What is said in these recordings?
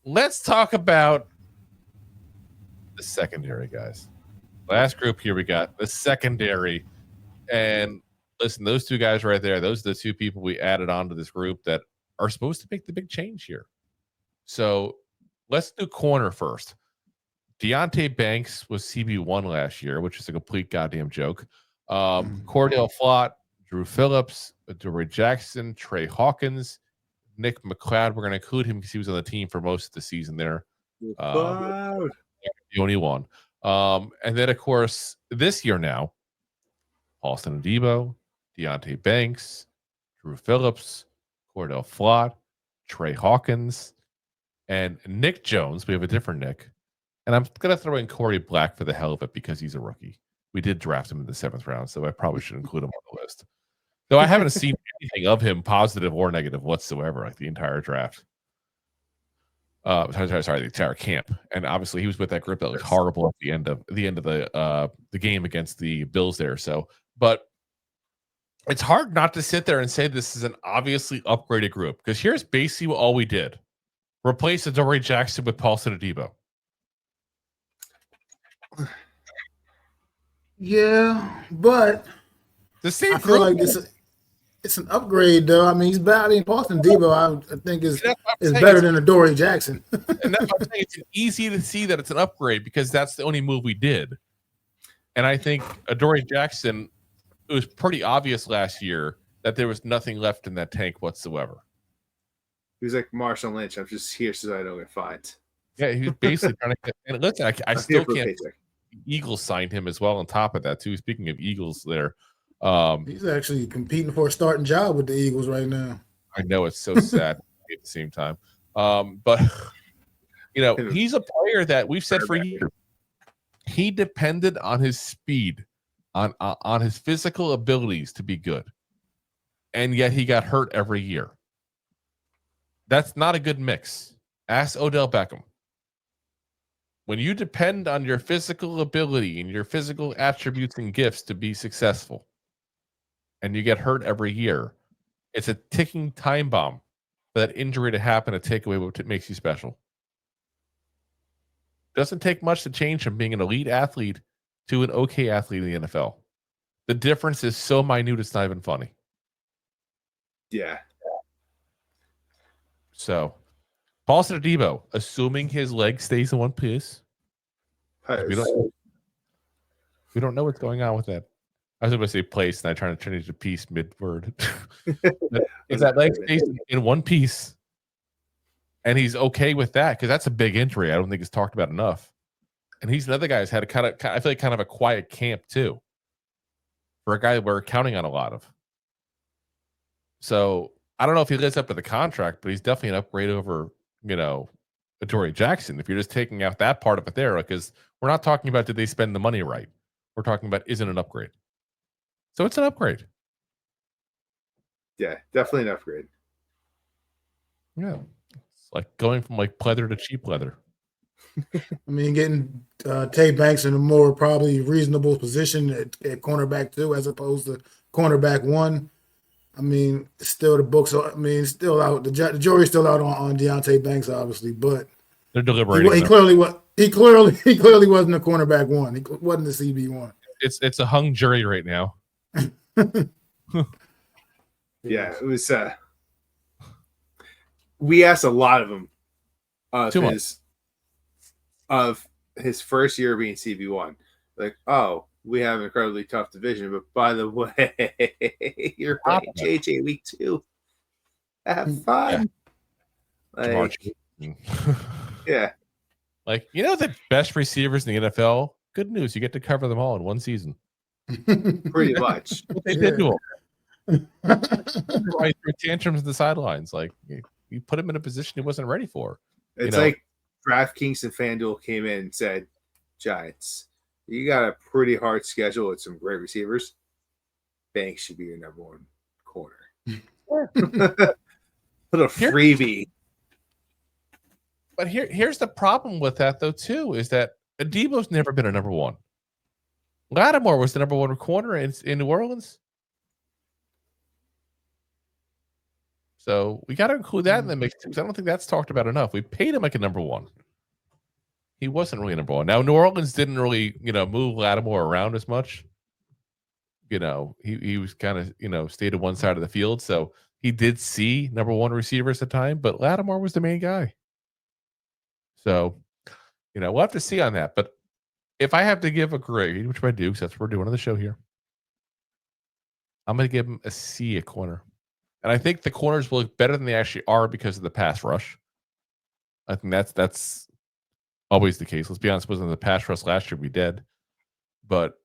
let's talk about the secondary, guys. Last group here, we got the secondary. And listen, those two guys right there, those are the two people we added onto this group that are supposed to make the big change here. So let's do corner first. Deonte Banks was CB1 last year, which is a complete goddamn joke. Cordell Flott, Dru Phillips, Adoree Jackson, Trey Hawkins, Nick McLeod. We're going to include him because he was on the team for most of the season there. The only one. And then, of course, this year now, Paulson Adebo, Deonte Banks, Dru Phillips, Cordell Flott, Trey Hawkins, and Nick Jones. We have a different Nick. And I'm going to throw in Corey Black for the hell of it because he's a rookie. We did draft him in the 7th round, so I probably should include him on the list. Though I haven't seen anything of him, positive or negative whatsoever, like the entire draft. Sorry, the entire camp. And obviously he was with that group that looked horrible at the end of the game against the Bills there. So, but it's hard not to sit there and say this is an obviously upgraded group because here's basically all we did: replace Adoree Jackson with Paulson Adebo. Yeah, but the same. I feel like it's an upgrade, though. I mean, he's better. I mean, Paulson Adebo, I think is better than Adoree Jackson. And that's what I'm saying. It's easy to see that it's an upgrade because that's the only move we did. And I think Adoree Jackson, it was pretty obvious last year that there was nothing left in that tank whatsoever. He was like Marshon Lynch. I'm just here so I don't get fined. Yeah, he was basically trying to get. And listen, I still can't. Eagles signed him as well on top of that too. Speaking of Eagles, there, he's actually competing for a starting job with the Eagles right now. I know it's so sad at the same time, but you know he's a player that we've said for years. He depended on his speed, on his physical abilities to be good, and yet he got hurt every year. That's not a good mix. Ask Odell Beckham. When you depend on your physical ability and your physical attributes and gifts to be successful, and you get hurt every year, it's a ticking time bomb for that injury to happen to take away what makes you special. Doesn't take much to change from being an elite athlete to an okay athlete in the NFL. The difference is so minute, it's not even funny. Yeah. So, Paulson Adebo, assuming his leg stays in one piece. We don't know what's going on with that. I was going to say place, and I tried to turn it to piece mid-word. If that leg stays in one piece, and he's okay with that, because that's a big injury. I don't think it's talked about enough. And he's another guy who's had I feel like kind of a quiet camp, too, for a guy that we're counting on a lot of. So, I don't know if he lives up to the contract, but he's definitely an upgrade over, Adoree Jackson. If you're just taking out that part of it there, because we're not talking about did they spend the money right. We're talking about is it an upgrade. So it's an upgrade. Yeah, definitely an upgrade. Yeah. It's like going from like pleather to cheap leather. I mean, getting Tay Banks in a more probably reasonable position at cornerback 2 as opposed to cornerback 1. I mean, still the books. I mean, still out. The jury's still out on Deonte Banks, obviously, but they're deliberating. He clearly wasn't a cornerback 1. He wasn't the CB 1. It's a hung jury right now. Yeah, it was. We asked a lot of him of his first year being CB1. Like, oh, we have an incredibly tough division, but by the way, you're playing JJ week 2. Have fun. Yeah. Like, yeah. Like, the best receivers in the NFL, good news, you get to cover them all in one season. Pretty much. What they did to him. Right through tantrums in the sidelines. Like, you put him in a position he wasn't ready for. It's like DraftKings and FanDuel came in and said, Giants, you got a pretty hard schedule with some great receivers. Banks should be your number 1 corner. Put a freebie. But here's the problem with that, though, too, is that Adebo's never been a number 1. Lattimore was the number 1 corner in New Orleans. So we got to include that in the mix because I don't think that's talked about enough. We paid him like a number one. He wasn't really number one. Now, New Orleans didn't really, move Lattimore around as much. He was kind of, stayed to one side of the field. So he did see number one receivers at the time, but Lattimore was the main guy. So, we'll have to see on that. But if I have to give a grade, which I do, because that's what we're doing on the show here, I'm going to give him a C at corner. And I think the corners will look better than they actually are because of the pass rush. I think that's always the case. Let's be honest, wasn't the pass rush last year we did. But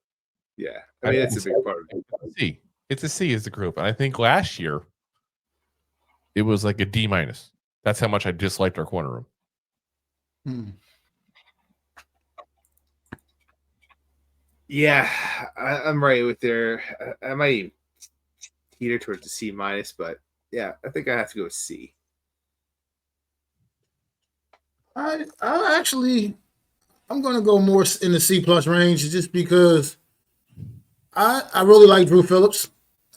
yeah, I mean, that's a big part of it. It's a C as the group. And I think last year it was like a D-. That's how much I disliked our corner room. Yeah, I'm right with there. I might teeter towards the C-, but yeah, I think I have to go with C. I'm going to go more in the C+ range just because I really like Dru Phillips.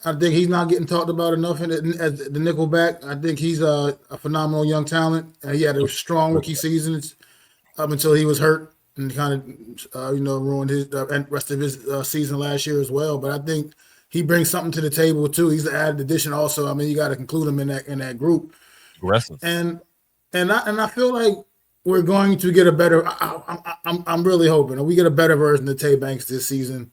I think he's not getting talked about enough as the nickelback. I think he's a phenomenal young talent. He had a strong rookie season up until he was hurt and kind of ruined his rest of his season last year as well. But I think he brings something to the table too. He's an added addition also. I mean, you got to include him in that group. Aggressive. And I feel like we're going to get a better. I'm really hoping we get a better version of Tay Banks this season,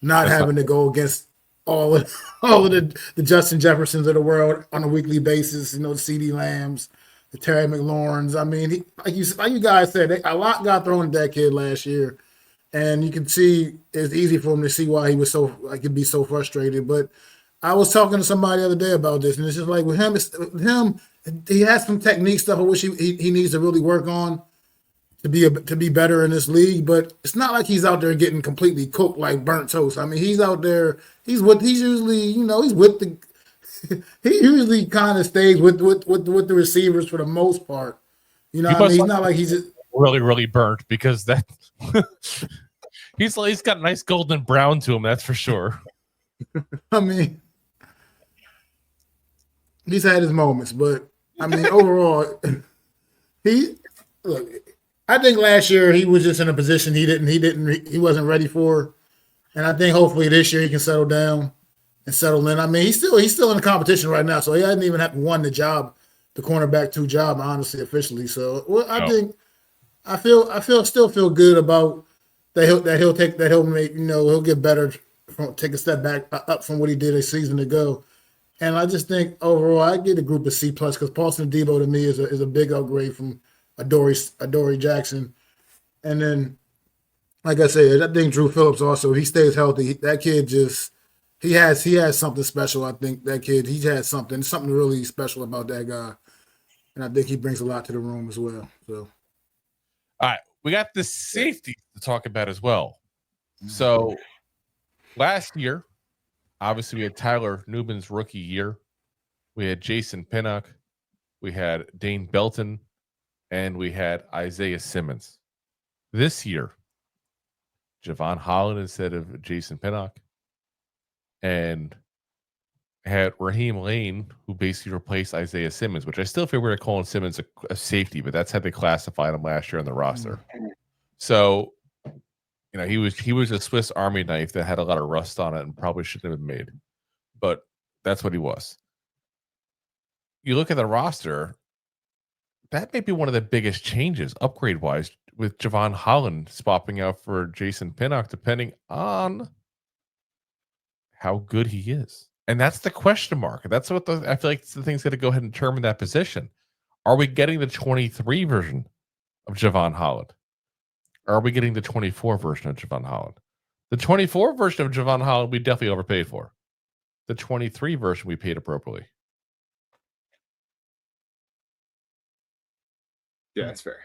not having to go against all of the Justin Jeffersons of the world on a weekly basis. The CeeDee Lambs, the Terry McLaurins. I mean, like you guys said, a lot got thrown at that kid last year, and you can see it's easy for him to see why he was could be so frustrated. But I was talking to somebody the other day about this, and it's just like with him, he has some technique stuff I wish he needs to really work on to be better in this league. But it's not like he's out there getting completely cooked like burnt toast. I mean, he's out there. He usually kind of stays with the receivers for the most part. He's not like he's just really, really burnt because that he's got a nice golden brown to him. That's for sure. I mean, he's had his moments, but I mean, overall, I think last year he was just in a position he wasn't ready for, and I think hopefully this year he can settle down and settle in. I mean, he's still in the competition right now, so he hasn't even won the cornerback 2 job, honestly, officially. So I still feel good about that. He'll get better, take a step back up from what he did a season ago. And I just think overall, I get a group of C+ because Paulson Adebo to me is a big upgrade from Adoree Jackson. And then, like I said, I think Dru Phillips also, he stays healthy. That kid he has something special. I think that kid, he has something really special about that guy. And I think he brings a lot to the room as well. So, all right, we got the safety to talk about as well. So last year, obviously, we had Tyler Nubin's rookie year. We had Jason Pinnock. We had Dane Belton. And we had Isaiah Simmons. This year, Jevon Holland instead of Jason Pinnock. And had Raheem Lane, who basically replaced Isaiah Simmons, which I still feel we're calling Simmons a safety, but that's how they classified him last year on the roster. So, he was a Swiss Army knife that had a lot of rust on it and probably shouldn't have been made. But that's what he was. You look at the roster, that may be one of the biggest changes upgrade-wise with Jevon Holland swapping out for Jason Pinnock, depending on how good he is. And that's the question mark. That's what I feel like it's the thing's going to go ahead and determine that position. Are we getting the 23 version of Jevon Holland? Or are we getting the 24 version of Jevon Holland? The 24 version of Jevon Holland, we definitely overpaid for. The 23 version, we paid appropriately. Yeah, that's fair.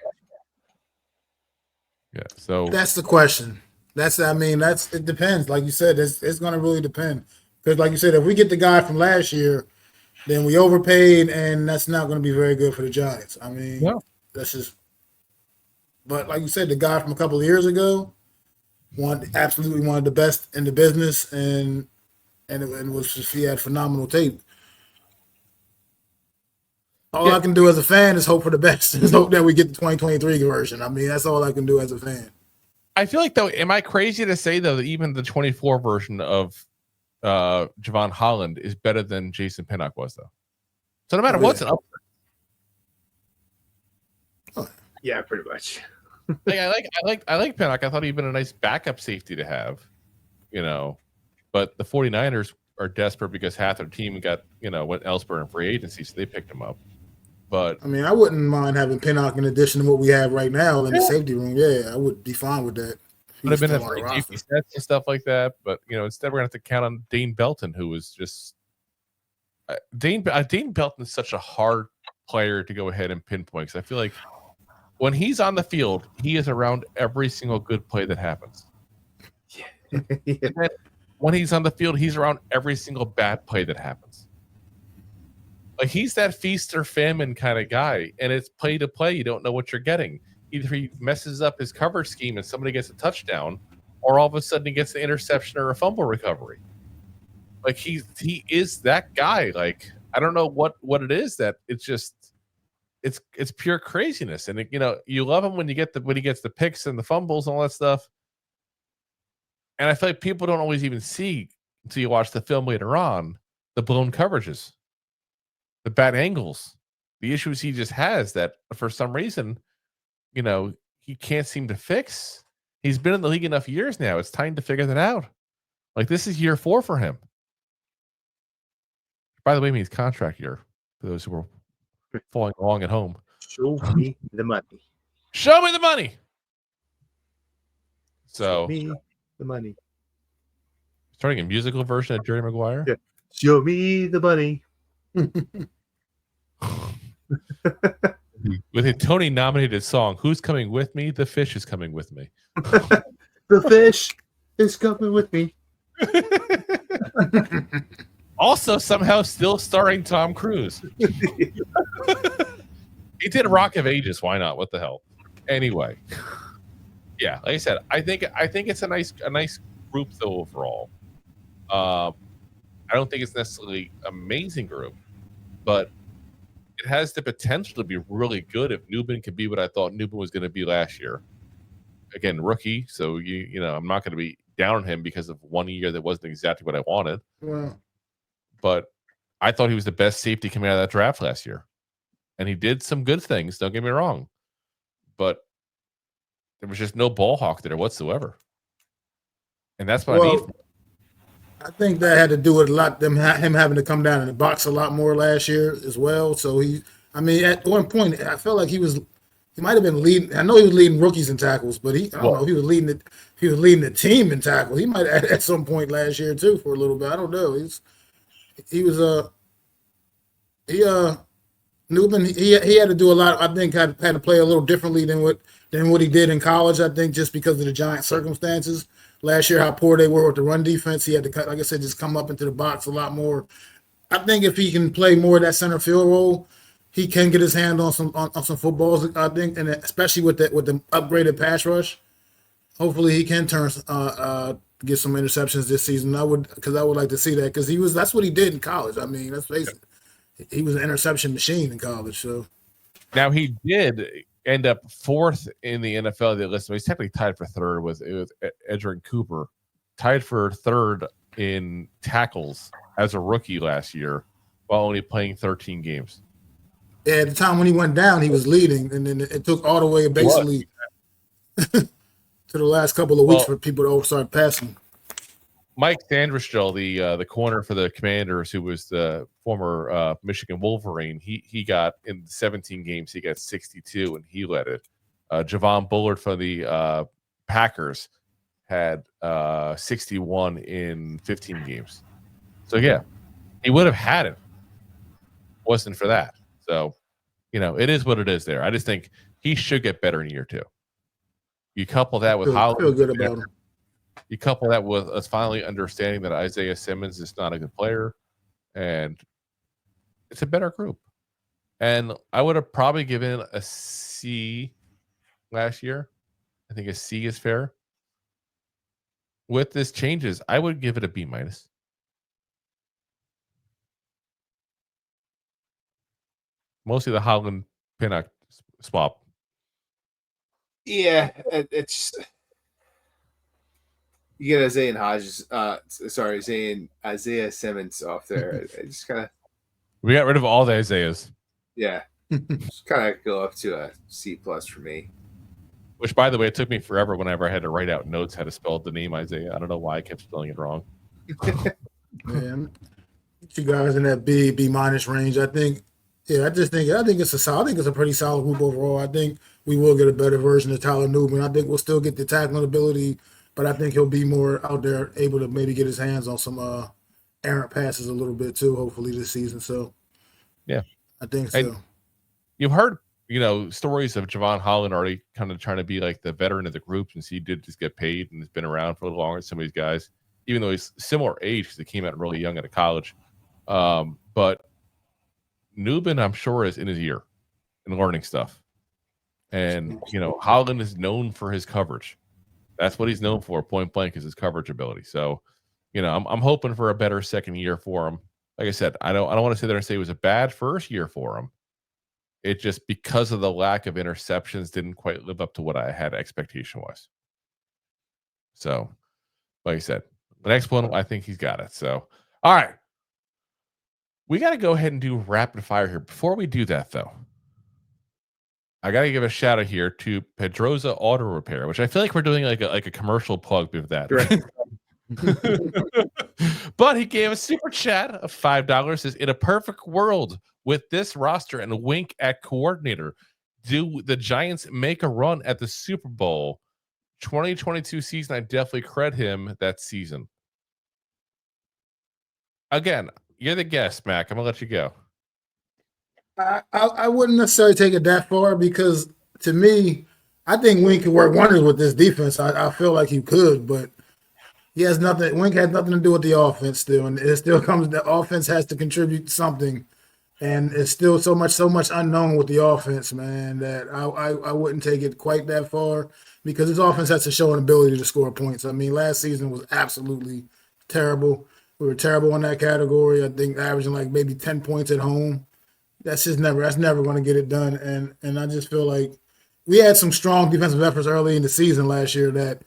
Yeah, so that's the question. It depends. Like you said, it's going to really depend. Because like you said, if we get the guy from last year, then we overpaid, and that's not going to be very good for the Giants. I mean, that's just. But like you said, the guy from a couple of years ago, absolutely one of the best in the business, and he had phenomenal tape. All I can do as a fan is hope for the best. Is hope that we get the 2023 version. I mean, that's all I can do as a fan. I feel like, though, am I crazy to say, though, that even the 24 version of Jevon Holland is better than Jason Pinnock was, though? So no matter what's an up. Yeah, pretty much. I like Pinnock. I thought he'd been a nice backup safety to have, but the 49ers are desperate because half their team got, went elsewhere in free agency, so they picked him up. But I mean, I wouldn't mind having Pinnock in addition to what we have right now in the safety room. Yeah, I would be fine with that. Would have been a free safety sets and stuff like that. But instead we're gonna have to count on Dane Belton, who was just Dane Belton is such a hard player to go ahead and pinpoint, because I feel like when he's on the field, he is around every single good play that happens. Yeah. And then when he's on the field, he's around every single bad play that happens. Like, he's that feast or famine kind of guy, and it's play to play. You don't know what you're getting. Either he messes up his cover scheme and somebody gets a touchdown, or all of a sudden he gets the interception or a fumble recovery. Like, he is that guy. Like, I don't know what it is that it's just it's pure craziness. And you love him when he gets the picks and the fumbles and all that stuff. And I feel like people don't always even see until you watch the film later on the blown coverages, the bad angles, the issues he just has that for some reason, he can't seem to fix. He's been in the league enough years now. It's time to figure that out. Like, this is year 4 for him. By the way, it means contract year for those who are following along at home. Show me the money. Show me the money. So, show me the money. Starting a musical version of Jerry Maguire. Yeah. Show me the money. With a Tony-nominated song, "Who's Coming With Me?" The Fish is coming with me. The fish is coming with me. Also, somehow still starring Tom Cruise. He did Rock of Ages. Why not? What the hell? Anyway, yeah, like I said, I think it's a nice group though overall. I don't think it's necessarily amazing group, but it has the potential to be really good if Nubin could be what I thought Nubin was going to be last year. Again, rookie, so I'm not going to be down on him because of 1 year that wasn't exactly what I wanted. Well, but I thought he was the best safety coming out of that draft last year, and he did some good things. Don't get me wrong, but there was just no ball hawk there whatsoever, and that's what I need. I think that had to do with him having to come down in the box a lot more last year as well. So at one point, I felt like he might have been leading. I know he was leading rookies in tackles, but I don't know if he was leading the team in tackles. He might have at some point last year too for a little bit. I don't know. Nubin, he had to do a lot. I think had to play a little differently than what he did in college. I think just because of the Giants' circumstances last year, how poor they were with the run defense. He had to, like I said, just come up into the box a lot more. I think if he can play more of that center field role, he can get his hand on some footballs. I think, and especially with the upgraded pass rush, hopefully he can get some interceptions this season. I would like to see that because that's what he did in college. I mean, let's face it. He was an interception machine in college. So now he did end up 4th in the NFL. That list. He's technically tied for 3rd with Edgerrin Cooper, tied for 3rd in tackles as a rookie last year, while only playing 13 games. Yeah, at the time when he went down, he was leading, and then it took all the way basically to the last couple of weeks for people to start passing. Mike Sandrichel, the corner for the Commanders, who was the former Michigan Wolverine, he got in 17 games, he got 62, and he led it. Javon Bullard for the Packers had 61 in 15 games. So yeah, he would have had it wasn't for that. So it is what it is. There, I just think he should get better in year 2. You couple that with Holland. Feel good about him. You couple that with us finally understanding that Isaiah Simmons is not a good player, and it's a better group. And I would have probably given a C last year. I think a C is fair. With this changes, I would give it a B-. Mostly the Holland Pinnock swap. Yeah, it's you get Isaiah and Hodges. Isaiah Simmons off there. I just kind of We got rid of all the Isaiahs. Yeah, just kind of go up to a C+ for me. Which, by the way, it took me forever whenever I had to write out notes how to spell the name Isaiah. I don't know why I kept spelling it wrong. Man, you guys in that B minus range. I think it's a solid. I think it's a pretty solid group overall. I think we will get a better version of Tyler Nubin. I think we'll still get the tackling ability, but I think he'll be more out there, able to maybe get his hands on some errant passes a little bit too. Hopefully this season. So yeah, I think so. And you've heard, stories of Jevon Holland already kind of trying to be like the veteran of the group, since he did just get paid and has been around for a little longer than some of these guys, even though he's similar age because he came out really young out of college. But Nubin, I'm sure, is in his ear and learning stuff. And, Holland is known for his coverage. That's what he's known for, point blank, is his coverage ability. So, I'm hoping for a better second year for him. Like I said, I don't want to sit there and say it was a bad first year for him. It just, because of the lack of interceptions, didn't quite live up to what I had expectation was. So, like I said, the next one, I think he's got it. So, all right. We got to go ahead and do rapid fire here. Before we do that, though, I got to give a shout out here to Pedroza Auto Repair, which I feel like we're doing like a commercial plug with that. Right. But he gave a super chat of $5. Says, in a perfect world with this roster and a wink at coordinator, do the Giants make a run at the Super Bowl 2022 season? I definitely credit him that season. Again, you're the guest, Mac. I'm gonna let you go. I wouldn't necessarily take it that far, because to me, I think Wink could work wonders with this defense. I feel like he could, but he has nothing. Wink has nothing to do with the offense still, and it still comes. The offense has to contribute something, and it's still so much unknown with the offense, man. That I wouldn't take it quite that far, because his offense has to show an ability to score points. I mean, last season was absolutely terrible. We were terrible in that category. I think averaging like maybe 10 points at home. That's never going to get it done. And I just feel like we had some strong defensive efforts early in the season last year that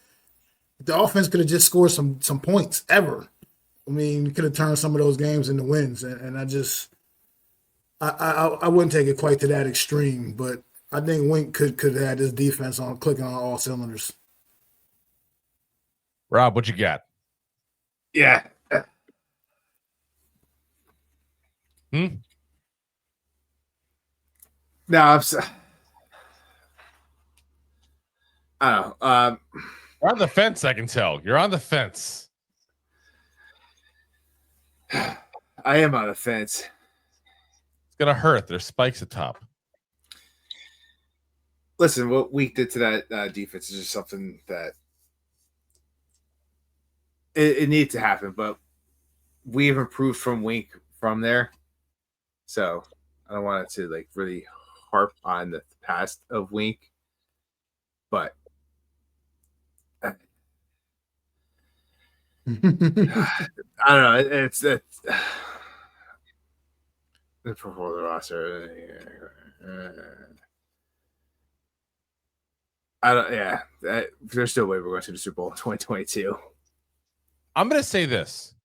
the offense could have just scored some points ever. I mean, you could have turned some of those games into wins. And I wouldn't take it quite to that extreme, but I think Wink could have had this defense on clicking on all cylinders. Rob, what you got? Yeah. No, I don't know. You're on the fence, I can tell. You're on the fence. I am on the fence. It's gonna hurt. There's spikes at top. Listen, what we did to that defense is just something that it needs to happen, but we've improved from Wink from there. So I don't want it to like really harp on the past of Wink, but I don't know. It's the for the roster. I don't. Yeah, there's no way we're going to the Super Bowl in 2022. I'm going to say this,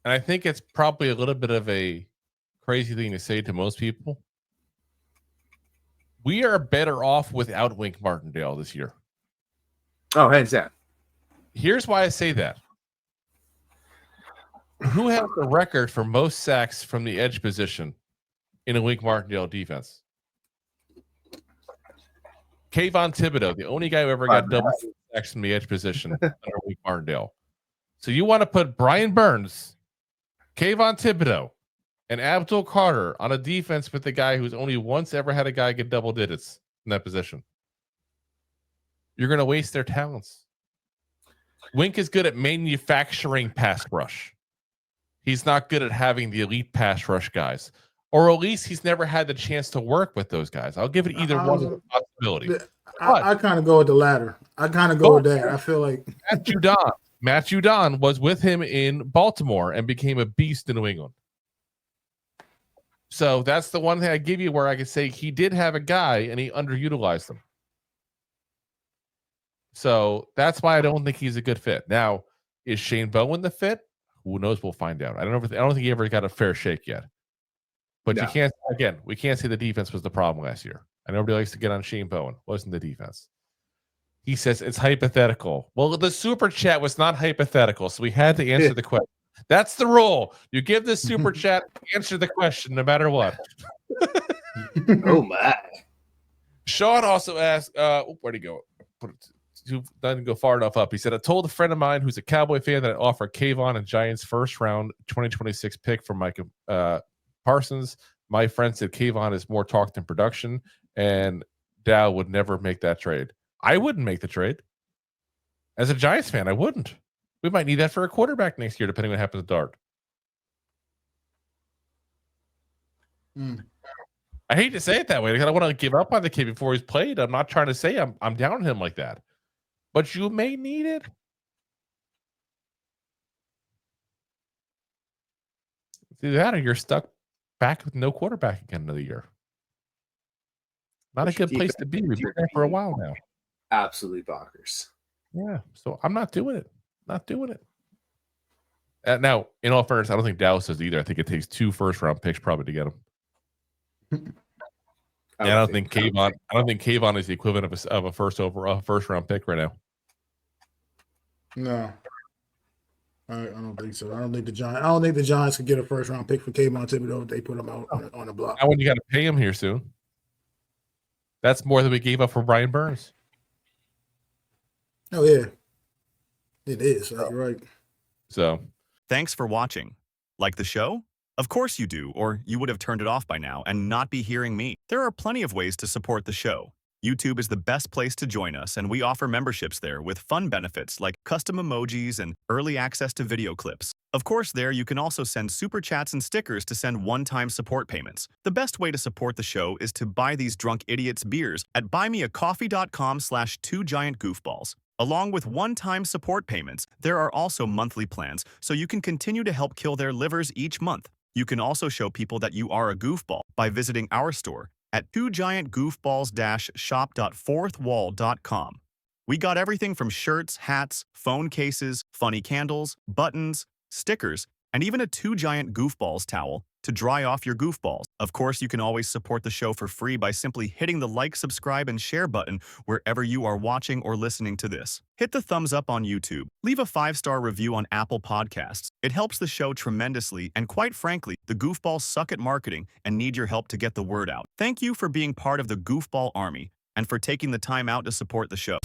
and I think it's probably a little bit of a crazy thing to say to most people. We are better off without Wink Martindale this year. Oh, hands down. Here's why I say that. Who has the record for most sacks from the edge position in a Wink Martindale defense? Kayvon Thibodeau, the only guy who ever got double sacks from the edge position under Wink Martindale. So you want to put Brian Burns, Kayvon Thibodeau, and Abdul Carter on a defense with the guy who's only once ever had a guy get double digits in that position. You're going to waste their talents. Wink is good at manufacturing pass rush. He's not good at having the elite pass rush guys. Or at least he's never had the chance to work with those guys. I'll give it either one as a possibility. I kind of go with the latter. I kind of go with that. I feel like Matt Judon was with him in Baltimore and became a beast in New England. So that's the one thing I give you where I could say he did have a guy and he underutilized him. So that's why I don't think he's a good fit. Now, is Shane Bowen the fit? Who knows? We'll find out. I don't think he ever got a fair shake yet. But you can't, again, we can't say the defense was the problem last year. And everybody likes to get on Shane Bowen. Wasn't the defense. He says it's hypothetical. Well, the super chat was not hypothetical, so we had to answer the question. That's the rule. You give the super chat, answer the question no matter what. Oh, my. Sean also asked, where'd he go? Doesn't go far enough up. He said, I told a friend of mine who's a Cowboy fan that I offer Kayvon and Giants first round 2026 pick for Micah Parsons. My friend said Kayvon is more talk than production, and Dow would never make that trade. I wouldn't make the trade. As a Giants fan, I wouldn't. We might need that for a quarterback next year, depending on what happens to Dart. I hate to say it that way because I want to give up on the kid before he's played. I'm not trying to say I'm down on him like that. But you may need it. It's either that or you're stuck back with no quarterback again another year. Not a good place to be. We've been there for a while now. Absolutely bonkers. Yeah. So I'm not doing it. Not doing it. Now, in all fairness, I don't think Dallas does either. I think it takes 2 first-round picks probably to get him. I don't think Kayvon is the equivalent of a first-round pick right now. No, I don't think so. I don't think the Giants could get a first-round pick for Kayvon Thibodeau if they put him out on the block. Now when you got to pay him here soon. That's more than we gave up for Brian Burns. Oh yeah, it is. You're right. So, thanks for watching. Like the show? Of course you do, or you would have turned it off by now and not be hearing me. There are plenty of ways to support the show. YouTube is the best place to join us, and we offer memberships there with fun benefits like custom emojis and early access to video clips. Of course, there you can also send super chats and stickers to send one-time support payments. The best way to support the show is to buy these drunk idiots beers at buymeacoffee.com/2giantgoofballs. Along with one-time support payments, there are also monthly plans, so you can continue to help kill their livers each month. You can also show people that you are a goofball by visiting our store at 2giantgoofballs-shop.fourthwall.com. We got everything from shirts, hats, phone cases, funny candles, buttons, stickers, and even a 2 Giant Goofballs towel to dry off your goofballs. Of course, you can always support the show for free by simply hitting the like, subscribe, and share button wherever you are watching or listening to this. Hit the thumbs up on YouTube. Leave a 5-star review on Apple Podcasts. It helps the show tremendously, and quite frankly, the goofballs suck at marketing and need your help to get the word out. Thank you for being part of the Goofball Army and for taking the time out to support the show.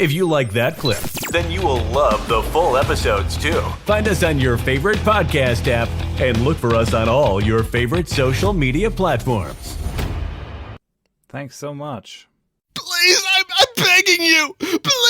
If you like that clip, then you will love the full episodes too. Find us on your favorite podcast app and look for us on all your favorite social media platforms. Thanks so much. Please, I'm begging you. Please.